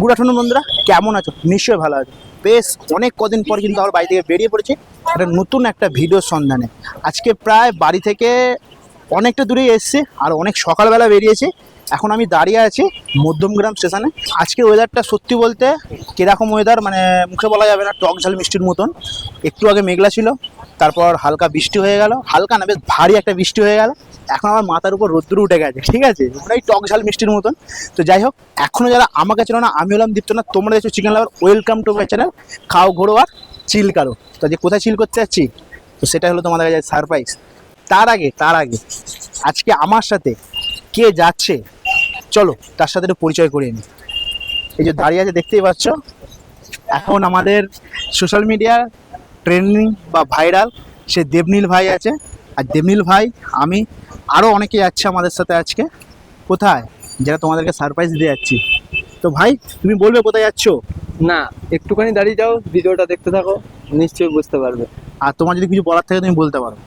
Good afternoon বন্ধুরা, কেমন আছো? নিশ্চয়ই ভালো আছো। বেশ অনেক কদিন পর কিন্তু আমার বাড়ি থেকে বেরিয়ে পড়েছি একটা নতুন একটা ভিডিওর সন্ধানে। আজকে প্রায় বাড়ি থেকে অনেকটা দূরেই এসেছি আর অনেক সকালবেলা বেরিয়েছি। এখন আমি দাঁড়িয়ে আছি মধ্যমগ্রাম স্টেশনে। আজকের ওয়েদারটা সত্যি বলতে কীরকম ওয়েদার মানে মুখে বলা যাবে না, টক ঝাল মিষ্টির মতন। একটু আগে মেঘলা ছিল, তারপর হালকা বৃষ্টি হয়ে গেল, হালকা না বেশ ভারী একটা বৃষ্টি হয়ে গেল। এখন আমার মাথার উপর রোদ্দুর উঠে গেছে, ঠিক আছে, ওটাই টক ঝাল মিষ্টির মতন। তো যাই হোক, এখনও যারা আমাকে চেনো না, আমি হলাম দীপ্তনাথ, তোমরা দেখছো chicken lover. Welcome to my channel খাও ঘোরো আর চিল কারো। তো যে কোথায় চিল করতে যাচ্ছি, তো সেটা হলো তোমাদের কাছে সারপ্রাইজ। তার আগে আজকে আমার সাথে কে যাচ্ছে চলো তার সাথে একটু পরিচয় করিয়ে নিই। এই যে দাঁড়িয়ে আছে দেখতেই পাচ্ছ, এখন আমাদের সোশ্যাল মিডিয়ার ট্রেন্ডিং বা ভাইরাল সে দেবনীল ভাই আছে। আর দেবনীল ভাই, আমি আরও অনেকে যাচ্ছে আমাদের সাথে আজকে। কোথায়? যেটা তোমাদেরকে সারপ্রাইজ দিয়ে যাচ্ছি। তো ভাই, তুমি বলবে কোথায় যাচ্ছ? না, একটুখানি দাঁড়িয়ে যাও, ভিডিওটা দেখতে থাকো, নিশ্চয়ই বুঝতে পারবে। আর তোমার যদি কিছু বলার থাকে তুমি বলতে পারো।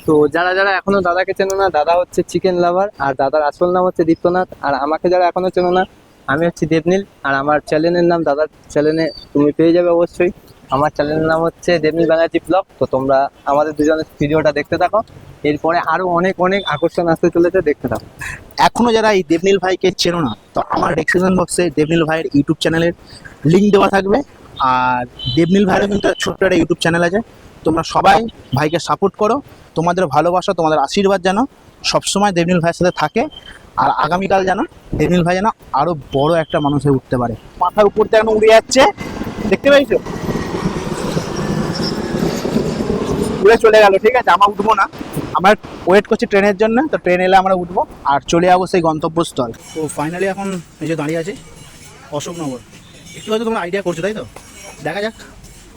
তো যারা যারা এখনো দাদাকে চেনো না, দাদা হচ্ছে চিকেন লাভার আর দাদার আসল নাম হচ্ছে দীপ্তনাথ। আর আমাকে যারা এখনো চেনো না, আমি হচ্ছি দেবনীল। আর আমার চ্যানেলের নাম দাদার চ্যানেলে তুমি পেয়ে যাবে অবশ্যই। আমার চ্যানেলের নাম হচ্ছে দেবনীল ব্যানার্জি ব্লগ। তো তোমরা আমাদের দুজনের ভিডিওটা দেখতে থাকো, এরপরে আরো অনেক অনেক আকর্ষণ আসতে চলেছে, দেখতে থাকো। এখনও যারা এই দেবনীল ভাইকে চেনো না, তো আমার ডেসক্রিপশন বক্সে দেবনীল ভাইয়ের ইউটিউব চ্যানেলের লিঙ্ক দেওয়া থাকবে। আর দেবনীল ভাইয়েরও কিন্তু ছোট্ট একটা ইউটিউব চ্যানেল আছে। তোমরা সবাই ভাইকে সাপোর্ট করো। তোমাদের ভালোবাসা, তোমাদের আশীর্বাদ যেন সবসময় দেবনীল ভাইয়ের সাথে থাকে। আর আগামীকাল যেন দেবনীল ভাই যেন আরও বড় একটা মানুষ হয়ে উঠতে পারে। মাথার উপর থেকে উড়ে যাচ্ছে, দেখতে পাইছো? উড়ে চলে গেল, ঠিক আছে। আমরা উঠবো না, আমরা ওয়েট করছি ট্রেনের জন্য। তো ট্রেন এলে আমরা উঠবো আর চলে যাবো সেই গন্তব্যস্থল। তো ফাইনালি এখন এই যে দাঁড়িয়ে আছে অশোকনগর। একটু হয়তো তোমরা আইডিয়া করছো, তাই তো? দেখা যাক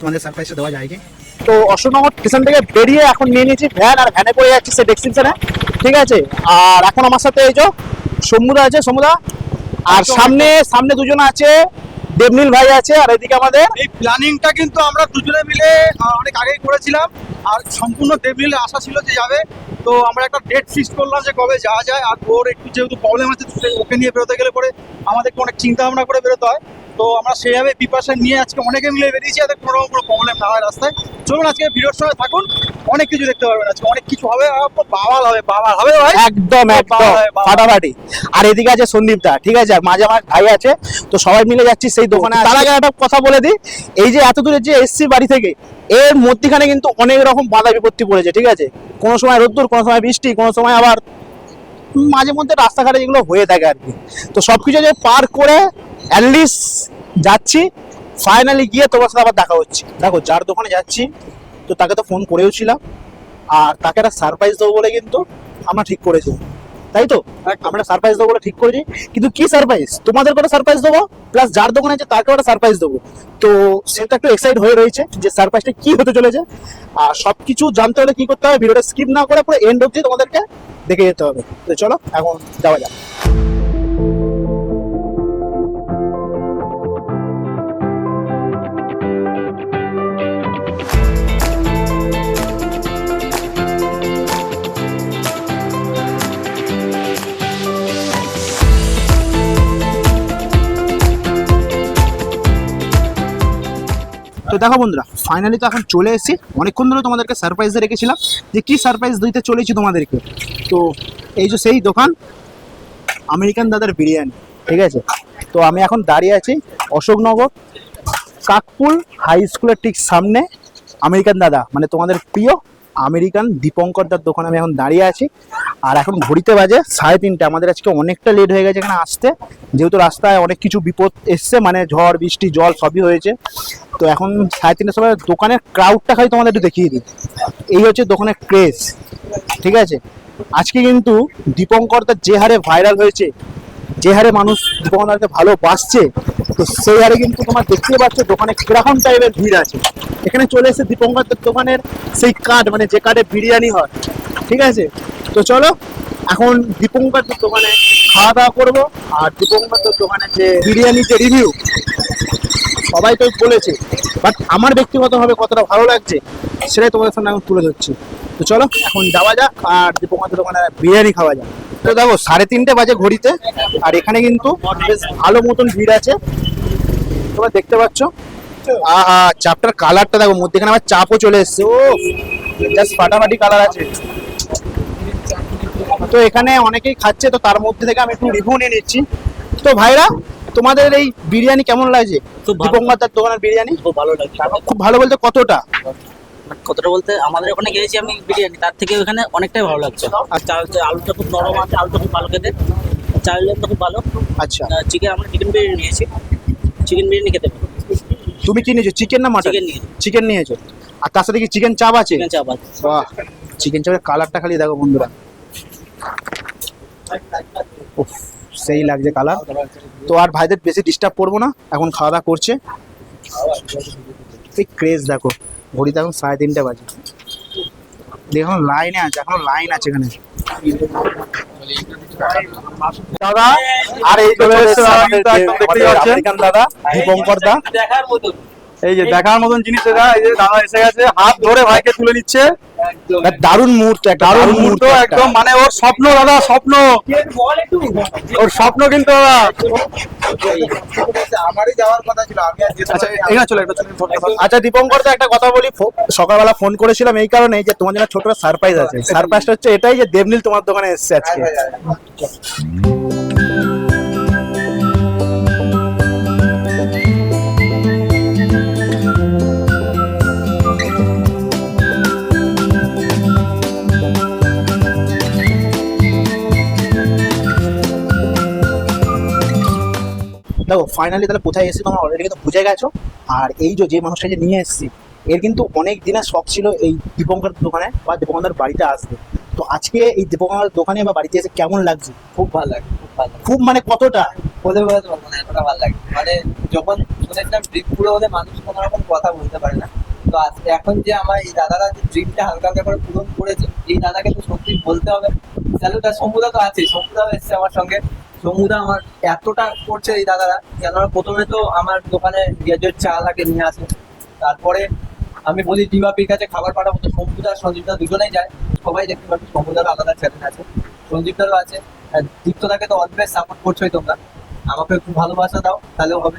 তোমাদের সারপ্রাইজটা দেওয়া যায় কি। তো অশোকনগর স্টেশন থেকে বেরিয়ে এখন নিয়ে নিয়েছি ভ্যান, আর ভ্যানে করে যাচ্ছি সে ডেস্টিনেশনে, ঠিক আছে। আর এখন আমার সাথে এই যে সমুদা আছে, সমুদা। আর সামনে দুজন আছে, দেবনীল ভাই আছে। আর এদিকে আমাদের এই প্ল্যানিংটা কিন্তু আমরা দুজনে মিলে অনেক আগেই করেছিলাম। আর সম্পূর্ণ দেবনীলের আশা ছিল যে যাবে। তো আমরা একটা ডেট ফিক্স করলাম যে কবে যাওয়া যায়। আর ওর একটু যেহেতু প্রবলেম আছে, ওকে নিয়ে বেরোতে গেলে পরে আমাদেরকে অনেক চিন্তা ভাবনা করে বেরোতে হয়। তো আমরা সেইভাবে প্রিপারেশন নিয়ে আজকে অনেকে মিলে বেরিয়েছি, যাতে কোনো রকম কোনো প্রবলেম না হয় রাস্তায়। চলুন আজকে ভিডিওর সঙ্গে থাকুন, অনেক কিছু দেখতে পারবেন। আজকে অনেক কিছু হবে, বাওয়াল হবে ভাই, একদম ফাটাফাটি। আর এদিকে আছে সন্দীপ দা, ঠিক আছে। আর মাঝে আমার ভাই আছে। তো সবাই মিলে যাচ্ছি সেই দোকানে। তার আগে একটা কথা বলে দিই, এই যে এত দূরে যে এসছি বাড়ি থেকে, এর মধ্যখানে কিন্তু অনেক রকম বাধা বিপত্তি পড়েছে, ঠিক আছে। কোনো সময় রোদ্দুর, কোনো সময় বৃষ্টি, কোনো সময় আবার মাঝে মধ্যে রাস্তাঘাটে যেগুলো হয়ে থাকে আর কি। তো সবকিছু যে পার করে অ্যাটলিস্ট যাচ্ছি, ফাইনালি গিয়ে তোমার সাথে আবার দেখা হচ্ছে। দেখো, যার দোকানে যাচ্ছি তো তাকে তো ফোন করেও ছিলাম, আর তাকে একটা সারপ্রাইজ দেবো বলে কিন্তু আমরা ঠিক করেছি, তাই তো? আমরা সারপ্রাইজ দেবো বলে ঠিক করেছি, কিন্তু কি সারপ্রাইজ? তোমাদের একটা সারপ্রাইজ দেবো, প্লাস যার দোকানে আছে তাকেও একটা সারপ্রাইজ দেবো। তো সেটা একটু এক্সাইট হয়ে রয়েছে যে সারপ্রাইজটা কি হতে চলেছে। আর সবকিছু জানতে হলে কি করতে হবে, ভিডিওটা স্কিপ না করে পুরো এন্ড অবধি তোমাদেরকে দেখে যেতে হবে। তো চলো এখন যাওয়া যাক। তো দেখো বন্ধুরা, ফাইনালি তো এখন চলে এসেছি। অনেকক্ষণ ধরে তোমাদেরকে সারপ্রাইজে রেখেছিলাম যে কি সারপ্রাইজ দিতে চলেছি তোমাদেরকে। তো এই যে সেই দোকান আমেরিকান দাদার বিরিয়ানি, ঠিক আছে। তো আমি এখন দাঁড়িয়ে আছি অশোকনগর কাকপুল হাই স্কুলের ঠিক সামনে। আমেরিকান দাদা মানে তোমাদের প্রিয় আমেরিকান দীপঙ্কর দার দোকানে আমি এখন দাঁড়িয়ে আছি। আর এখন ঘড়িতে বাজে 3:30। আমাদের আজকে অনেকটা লেট হয়ে গেছে এখানে আসতে, যেহেতু রাস্তায় অনেক কিছু বিপদ এসছে, মানে ঝড় বৃষ্টি জল সবই হয়েছে। তো এখন 3:30টার সময় দোকানের ক্রাউডটা খালি তোমাদের একটু দেখিয়ে দিই। এই হচ্ছে দোকানের ক্রেজ, ঠিক আছে। আজকে কিন্তু দীপঙ্কর দার যে হারে ভাইরাল হয়েছে, যে হারে মানুষ দীপঙ্কর দাকে ভালোবাসছে, তো সেই হারে কিন্তু তোমার দেখতে পাচ্ছ দোকানে কিরকম টাইপের ভিড় আছে। এখানে চলে এসে দীপঙ্কর দার দোকানের সেই কার্ড, মানে যে কার্ডে বিরিয়ানি হয়, ঠিক আছে। তো চলো এখন দীপঙ্কর দার দোকানে খাওয়া দাওয়া করবো। আর দীপঙ্কর দার দোকানে যে বিরিয়ানি যে রিভিউ সবাই তো বলেছে, বাট আমার ব্যক্তিগতভাবে কতটা ভালো লাগছে সেটাই তোমাদের সামনে এখন তুলে ধরছি। তো চলো এখন যাওয়া যাক আর দীপঙ্কর দার দোকানে বিরিয়ানি খাওয়া যাক। তো দেখো 3:30 বাজে ঘড়িতে, আর এখানে কিন্তু বেশ ভালো মতন ভিড় আছে। তোমরা দেখতে পাচ্ছ, আহা চাপটার কালারটা দেখো, মধ্যেখানে আবার চাপও চলে এসছে। ও জাস্ট ফাটাফাটি কালার আছে। তো এখানে অনেকেই খাচ্ছে, তো তার মধ্যে থেকে আমি একটু রিভিউ নিয়ে নিচ্ছি। তো ভাইরা, তোমাদের এই বিরিয়ানি কেমন লাগছে? দীপঙ্করদার দোকানের বিরিয়ানি খুব ভালো লাগছে। খুব ভালো বলতে কতটা? কতটা বলতে আমাদের ওখানে গিয়েছি আমি বিরিয়ানি, তার থেকে ওখানে অনেকটাই ভালো লাগছে। আর আলুটা খুব নরম আছে, আলুটা খুব ভালো খেতে, চাউলটা খুব ভালো। আচ্ছা, চিকেন, আমরা চিকেন বিরিয়ানি নিয়েছি, চিকেন বিরিয়ানি খেতে পারো। তুমি কি নিয়েছো, চিকেন না মাটন? চিকেন নিয়েছি। চিকেন নিয়েছো, আর তার সাথে কি চিকেন চাপ আছে? চিকেন চাপ আছে। বাহ, চিকেন চাপের কালারটা খালি দেখো বন্ধুরা, উফ, সেই লাগছে কালার। তো আর ভাইদের বেশি ডিস্টার্ব করবো না, এখন খাওয়া দাওয়া করছে। এই ক্রেজ দেখো, ঘড়িতে এখন 3:30 বাজে, দেখুন লাইনে আছে, এখনো লাইন আছে এখানে দাদা। আর এই চলে এসেছে আমেরিকান দাদা, দীপঙ্কর দা। দেখার মতো, এই যে দেখার মতন জিনিস এটা, এই যে দাদা এসে গেছে, হাত ধরে ভাইকে তুলে নিচ্ছে। দারুণ মুহূর্ত, একটা দারুণ মুহূর্ত একদম, মানে ওর স্বপ্ন দাদা, স্বপ্ন, ওর স্বপ্ন কিন্তু দাদা। আমারই যাওয়ার কথা ছিল, আমি আর যেতে আচ্ছা পারিনি। এখানে চলে একটা আচ্ছা দীপঙ্কর দা, একটা কথা বলি, সকালবেলা ফোন করেছিলাম এই কারণে যে তোমার জন্য ছোট সারপ্রাইজ আছে। সারপ্রাইজটা হচ্ছে এটাই যে দেবনীল তোমার দোকানে এসেছে আজকে। দেখো ফাইনালি তাহলে কোথায় এসেছি তোমরা অলরেডি কিন্তু বুঝে গেছো। আর এই যে মানুষটা যে নিয়ে এসেছি, এর কিন্তু অনেক দিনের শখ ছিল এই দীপঙ্কর দোকানে বা দীপঙ্কর বাড়িতে আসবে। তো আজকে এই দীপঙ্কর দোকানে বা বাড়িতে এসে কেমন লাগছে? খুব ভালো লাগে, খুব ভালো লাগে। খুব মানে কতটা? বলে বোঝাতে পারবো না, এতটা ভালো লাগে। মানে যখন শুনেছিলাম ড্রিম পুরো হলে মানুষ কোনো রকম কথা বলতে পারে না, তো আজকে এখন যে আমার এই দাদারা যে ড্রিমটা হালকা হালকা করে পূরণ করেছে, এই দাদাকে তো সত্যি বলতে হবে স্যালুট। আর শম্ভুদা তো আছে, শম্ভুদাও এসছে আমার সঙ্গে। শম্ভুদা আমার এতটা করছে এই দাদারা, কেননা প্রথমে তো আমার দোকানে গ্রাজুয়েট চা লাগে নিয়ে আসে, তারপরে আমি বলি ডিবাপির কাছে খাবার পাঠাবো, তো শম্ভুদা আর সঞ্জীবদা দুজনেই যায়। সবাই দেখতে পাচ্ছি শম্ভুদারও আলাদা চ্যানেল আছে, সঞ্জীবদারও আছে, আর দীপ্তদাকে তো অলওয়েজ সাপোর্ট করছোই তোমরা, আমাকে একটু ভালোবাসা দাও তাহলেও হবে।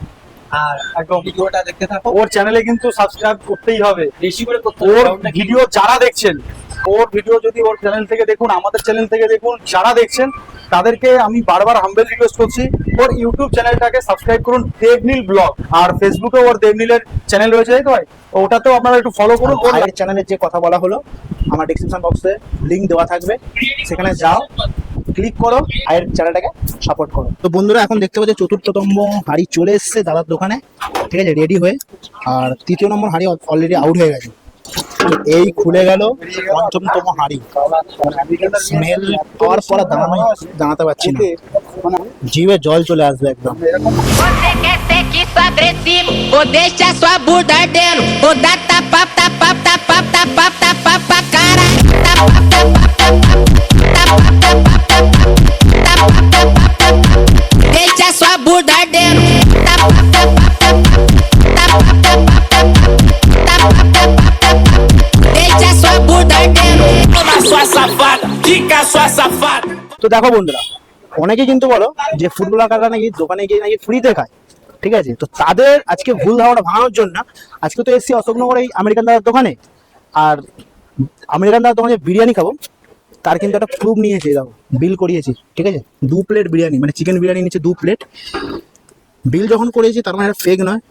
আর একদম ভিডিওটা দেখতে থাকো, ওর চ্যানেলে কিন্তু সাবস্ক্রাইব করতেই হবে। বেশি করে করতে ওর হবে। ভিডিও যারা দেখছেন, ওর ভিডিও যদি ওর চ্যানেল থেকে দেখুন, আমাদের চ্যানেল থেকে দেখুন, যারা দেখছেন তাদেরকে আমি বারবার হাম্বেল রিকোয়েস্ট করছি, ওর ইউটিউব চ্যানেলটাকে সাবস্ক্রাইব করুন, দেবনীল ব্লগ। আর ফেসবুকে ওর দেবনীলের চ্যানেল রয়েছে, তাই তো ভাই? ওটাতেও আপনারা একটু ফলো করুন। ওর ভাইয়ের চ্যানেলের যে কথা বলা হলো, আমার ডেসক্রিপশন বক্সে লিংক দেওয়া থাকবে, সেখানে যাও, ক্লিক করো, ভাইয়ের চ্যানেলটাকে সাপোর্ট করো। তো বন্ধুরা, এখন দেখতে পাচ্ছি 4র্থতম হাঁড়ি চলে এসেছে দাদার দোকানে, ঠিক আছে, রেডি হয়ে। আর 3য় নম্বর হাঁড়ি অলরেডি আউট হয়ে গেছে। তো এই খুলে গেল 5ম হাঁড়ি। স্মেল পাওয়ার পর দাঁড়াতে পারছি না, জিভে জল চলে আসবে একদম। Você quer ser que sou agressivo, ou deixa sua bunda ardendo, ou dá tapa, tapa, tapa, tapa, tapa, tapa, cara. Tapa, tapa, tapa, tapa, tapa, tapa, tapa, tapa, deixa sua bunda ardendo. Tapa, tapa, tapa, tapa, tapa, tapa, tapa, tapa, deixa sua bunda ardendo. Toma sua safada, fica sua safada. তো দেখো বন্ধুরা, অনেকে কিন্তু বলো যে footballer কাকা নাকি দোকানে গিয়ে নাকি ফ্রিতে খায়, ঠিক আছে। তো তাদের আজকে ভুল ধারণা ভাঙানোর জন্য আজকে তো এসছি অশোকনগর এই আমেরিকান দাদার দোকানে। আর আমেরিকান দাদার দোকানে বিরিয়ানি খাবো, তার কিন্তু একটা প্রুফ নিয়েছি, দেখো বিল করিয়েছি, ঠিক আছে। 2 প্লেট বিরিয়ানি, মানে চিকেন বিরিয়ানি নিচ্ছে 2 প্লেট। বিল যখন করিয়েছি তার মানে ফেক নয়,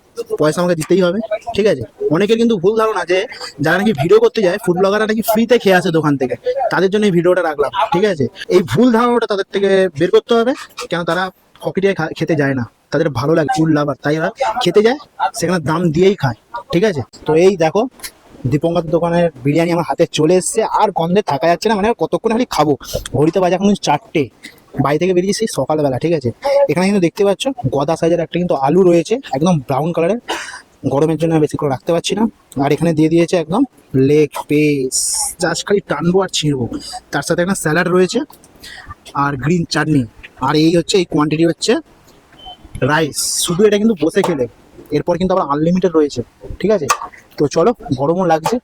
পয়সা আমাকে দিতেই হবে, ঠিক আছে। অনেকের কিন্তু ভুল ধারণা যে যারা নাকি ভিডিও করতে যায় ফুড ব্লগাররা নাকি ফ্রিতে খেয়ে আসে দোকান থেকে, তাদের জন্য এই ভিডিওটা রাখলাম, ঠিক আছে। এই ভুল ধারণাটা তাদের থেকে বের করতে হবে, কেন তারা পকেটে খেতে যায় না, তাদের ভালো লাগে ফুড লাভার, তাই ওরা খেতে যায়, সেখানে দাম দিয়েই খায়, ঠিক আছে। তো এই দেখো দীপঙ্কর দোকানের বিরিয়ানি আমার হাতে চলে এসছে, আর গন্ধে থাকা যাচ্ছে না, মানে কতক্ষণ খালি খাবো। ঘড়িতে বাজে এখন 4টে, বাড়ি থেকে বেরিয়েছি সকালবেলা, ঠিক আছে। এখানে কিন্তু দেখতে পাচ্ছ গদা সাইজের একটা কিন্তু আলু রয়েছে, একদম ব্রাউন কালারের, গরমের জন্য বেশি করে রাখতে পারছি না। আর এখানে দিয়ে দিয়েছে একদম লেগ পিস, জাস্ট খালি টানবো আর ছিঁড়বো। তার সাথে একটা স্যালাড রয়েছে আর গ্রিন চাটনি। আর এই হচ্ছে এই কোয়ান্টিটি হচ্ছে রাইস, শুধু এটা কিন্তু বসে খেলে, এরপর কিন্তু আবার আনলিমিটেড রয়েছে, ঠিক আছে। তো চলো, গরমও লাগছে,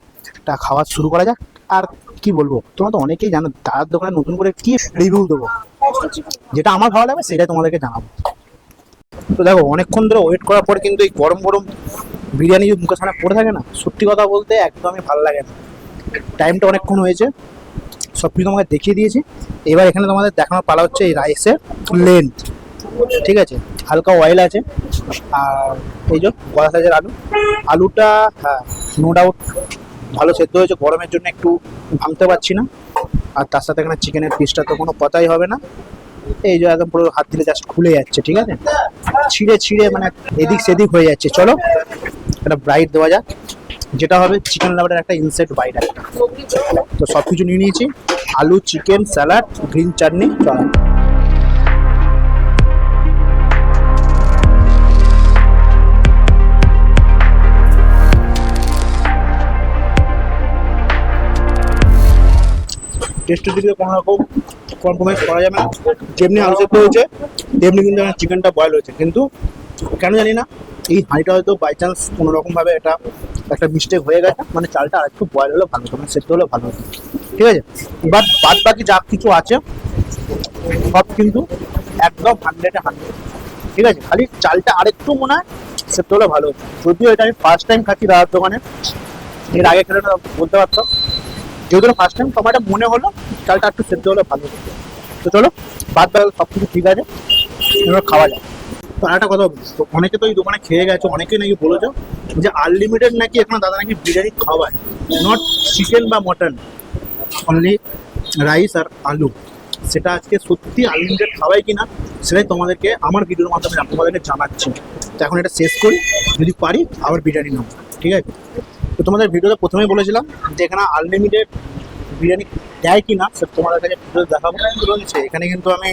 তা খাওয়া শুরু করা যাক। আর কি বলবো, তোমরা তো অনেকেই জানো তার দোকানে নতুন করে কি রিভিউ দেবো, যেটা আমার ভালো লাগবে সেটাই তোমাদেরকে জানাবো। তো দেখো অনেকক্ষণ ধরে ওয়েট করার পর কিন্তু এই গরম গরম বিরিয়ানি যদি মুখের সামনে পড়ে থাকে না, সত্যি কথা বলতে একদমই ভালো লাগে না। টাইমটা অনেকক্ষণ হয়েছে, সব কিছু তোমাকে দেখিয়ে দিয়েছি। এবার এখানে তোমাদের দেখানোর পালা হচ্ছে এই রাইসের লেন্থ, ঠিক আছে। হালকা অয়েল আছে, আর এই যে বড় সাইজের আলুটা হ্যাঁ নো ডাউট ভালো সেদ্ধ হয়েছে, গরমের জন্য একটু ভাঙতে পারছি না। আর তার সাথে এখানে চিকেনের পিসটা তো কোনো কথাই হবে না, এই যে একদম পুরো হাত দিলে জাস্ট খুলে যাচ্ছে, ঠিক আছে, ছিঁড়ে ছিঁড়ে মানে এদিক সেদিক হয়ে যাচ্ছে। চলো একটা ব্রাইট দেওয়া যাক, যেটা হবে চিকেন লাভারের একটা ইনসেট বাইট একটা। তো সব কিছু নিয়ে নিয়েছি, আলু, চিকেন, স্যালাড, গ্রিন চাটনি। চলো টেস্টের দিকে কোনো রকম কম্প্রোমাইজ করা যাবে না। যেমনি আলু সেদ্ধ হয়েছে তেমনি কিন্তু আমার চিকেনটা বয়েল হয়েছে, কিন্তু কেন জানি না এই হাঁড়িটা হয়তো বাই চান্স কোনো রকমভাবে এটা একটা মিস্টেক হয়ে গেছে, মানে চালটা আর একটু বয়েল হলে ভালো হতো, মানে সেদ্ধ হলে ভালো হতো, ঠিক আছে। বাট বাদ বাকি যা কিছু আছে সব কিন্তু একদম 100-এ 100, ঠিক আছে। খালি চালটা আরেকটু মনে হয় সেদ্ধ হলে ভালো হতো। যদিও এটা আমি ফার্স্ট টাইম খাচ্ছি দাদার দোকানে, এর আগে খেলে বলতে পারতাম, যেহেতু ফার্স্ট টাইম তোমার মনে হলো চালটা একটু সেদ্ধ হলে ভালো হতো। তো চলো বাদ বাদ সব কিছু ঠিক আছে, এবার খাওয়া যায়। তো একটা কথা বলি, তো অনেকে তো এই দোকানে খেয়ে গেছো, অনেকেই নাকি বলেছো যে আনলিমিটেড নাকি এখানে দাদা নাকি বিরিয়ানি খাওয়ায়, নট চিকেন বা মটন, অনলি রাইস আর আলু। সেটা আজকে সত্যি আনলিমিটেড খাওয়ায় কিনা সেটাই তোমাদেরকে আমার ভিডিওর মাধ্যমে তোমাদেরকে জানাচ্ছি। তো এখন এটা শেষ করি, যদি পারি আবার বিরিয়ানি নেবো, ঠিক আছে। তো তোমাদের ভিডিওতে প্রথমেই বলেছিলাম যে এখানে আনলিমিটেড বিরিয়ানি দেয় কিনা সে তোমাদের কাছে ভিডিও দেখাবো রয়েছে। এখানে কিন্তু আমি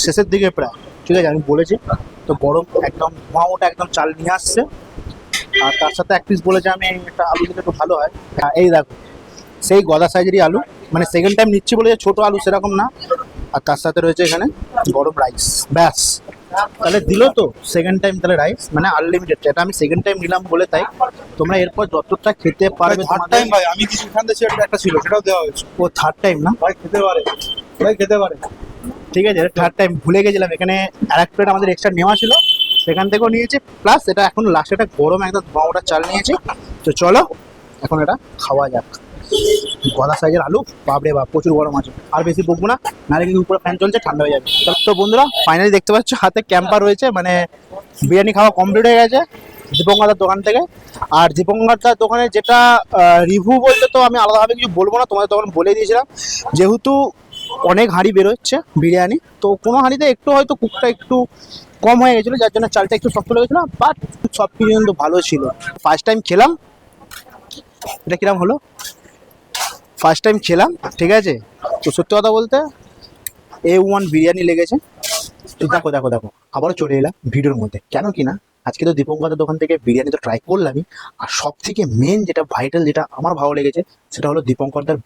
শেষের দিকে প্রায়, ঠিক আছে, আমি বলেছি। তো গরম একদম মাওটা একদম চাল নিয়ে আসছে, আর তার সাথে এক পিস বলেছে আমি একটা আলু দিলে একটু ভালো হয়। হ্যাঁ এই দেখো সেই গদা সাইজেরই আলু, মানে সেকেন্ড টাইম নিচ্ছি বলে যে ছোটো আলু সেরকম না। আর তার সাথে রয়েছে এখানে গরম রাইস, ব্যাস তাহলে দিল তো সেকেন্ড টাইম তাহলে রাইস, মানে আনলিমিটেড। এটা আমি সেকেন্ড টাইম নিলাম বলে তাই, তোমরা এরপর যতটা খেতে পারবে। থার্ড টাইম ভাই আমি কিছু খান দিয়েছি, একটা ছিল সেটাও দেওয়া হয়েছে। ও থার্ড টাইম না ভাই খেতে পারে, ভাই খেতে পারে, ঠিক আছে। থার্ড টাইম ভুলে গেছিলাম, এখানে আর এক প্লেট আমাদের এক্সট্রা নেওয়া ছিল, সেখান থেকেও নিয়েছি, প্লাস এটা এখন লাস্টে একটা গরম একদম বারোটা চাল নিয়েছি। তো চলো এখন এটা খাওয়া যাক। গলা সাইজের আলু, বাপরে বাপ প্রচুর গরম আছে, আর বেশি বকবো না, নাহলে কিন্তু উপরে ফ্যান চলছে ঠান্ডা হয়ে যাবে। তো বন্ধুরা ফাইনালি দেখতে পাচ্ছ হাতে ক্যাম্পার রয়েছে, মানে বিরিয়ানি খাওয়া কমপ্লিট হয়ে গেছে দীপঙ্করদার দোকান থেকে। আর দীপঙ্করদার দোকানে যেটা রিভিউ বলতে তো আমি আলাদাভাবে কিছু বলবো না, তোমাদের তখন বলে দিয়েছিলাম, যেহেতু অনেক হাঁড়ি বেরোচ্ছে বিরিয়ানি, তো কোনো হাঁড়িতে একটু হয়তো কুকটা একটু কম হয়ে গেছিলো, যার জন্য চালটা একটু শক্ত লেগেছিলো, বাট সব কিছু কিন্তু ভালো ছিল। ফার্স্ট টাইম খেলাম, এটা কিরম হলো, ফার্স্ট টাইম খেলাম, ঠিক আছে। তো সত্যি কথা বলতে A1 বিরিয়ানি লেগেছে। তো দেখো দেখো দেখো আবারও চলে এলাম ভিডিওর মধ্যে, কেন কি না আজকে তো দীপঙ্করদার দোকান থেকে বিরিয়ানি তো ট্রাই করলামই, আর সব থেকে মেন যেটা ভাইটাল যেটা আমার ভালো লেগেছে সেটা হলো দীপঙ্করদার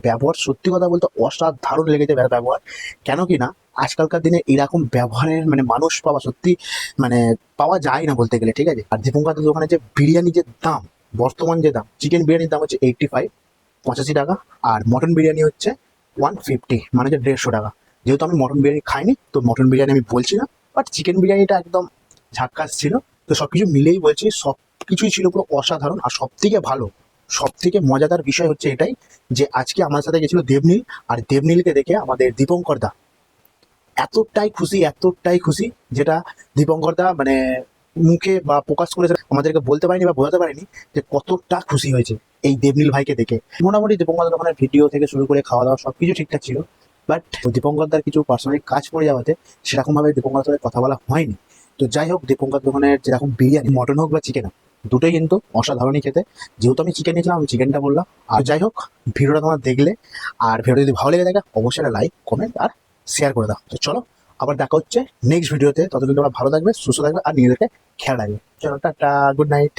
ব্যবহার সত্যি কথা বলতে অসাধারণ লেগেছে ব্যবহার। কেন কি না আজকালকার দিনে এরকম ব্যবহারের মানে মানুষ পাওয়া সত্যি মানে পাওয়া যায় না বলতে গেলে, ঠিক আছে। আর দীপঙ্করদার দোকানে যে বিরিয়ানি যে দাম, বর্তমান যে দাম, চিকেন বিরিয়ানির দাম হচ্ছে 85 টাকা, আর মটন বিরিয়ানি হচ্ছে 150, মানে যে 150 টাকা। যেহেতু আমি মটন বিরিয়ানি খাইনি তো মটন বিরিয়ানি আমি বলছি না, বাট চিকেন বিরিয়ানিটা একদম ঝাক্কাস ছিল। তো সব কিছু মিলেই বলছি সব কিছুই ছিল পুরো অসাধারণ। আর সব থেকে ভালো, সব থেকে মজাদার বিষয় হচ্ছে এটাই যে আজকে আমার সাথে গেছিল দেবনীল, আর দেবনীলকে দেখে আমাদের দীপঙ্করদা এতটাই খুশি যেটা দীপঙ্করদা মানে মুখে বা প্রকাশ করেছে আমাদেরকে বলতে পারিনি বা বোঝাতে পারিনি যে কতটা খুশি হয়েছে এই দেবনীল ভাইকে দেখে। মোটামুটি দীপঙ্করদার দোকানের ভিডিও থেকে শুরু করে খাওয়া দাওয়া সবকিছু ঠিকঠাক ছিল, বাট দীপঙ্করদার কিছু পার্সোনালি কাজ পড়ে যাওয়াতে সেরকমভাবে দীপঙ্করদার সাথে কথা বলা হয়নি। তো যাই হোক দীপঙ্কর দোকানের যেরকম বিরিয়ানি মটন হোক বা চিকেন হোক দুটোই কিন্তু অসাধারণই খেতে। যেহেতু আমি চিকেন নিয়েছিলাম আমি চিকেনটা বললাম। আর যাই হোক ভিডিওটা তোমরা দেখলে, আর ভিডিওটা যদি ভালো লেগে থাকে অবশ্যই একটা লাইক কমেন্ট আর শেয়ার করে দাও। তো চলো আবার দেখা হচ্ছে নেক্সট ভিডিওতে, ততদিন তোমরা ভালো থাকবে, সুস্থ থাকবে আর নিজেদেরকে খেয়াল রাখবে। চলো টাটা, গুড নাইট।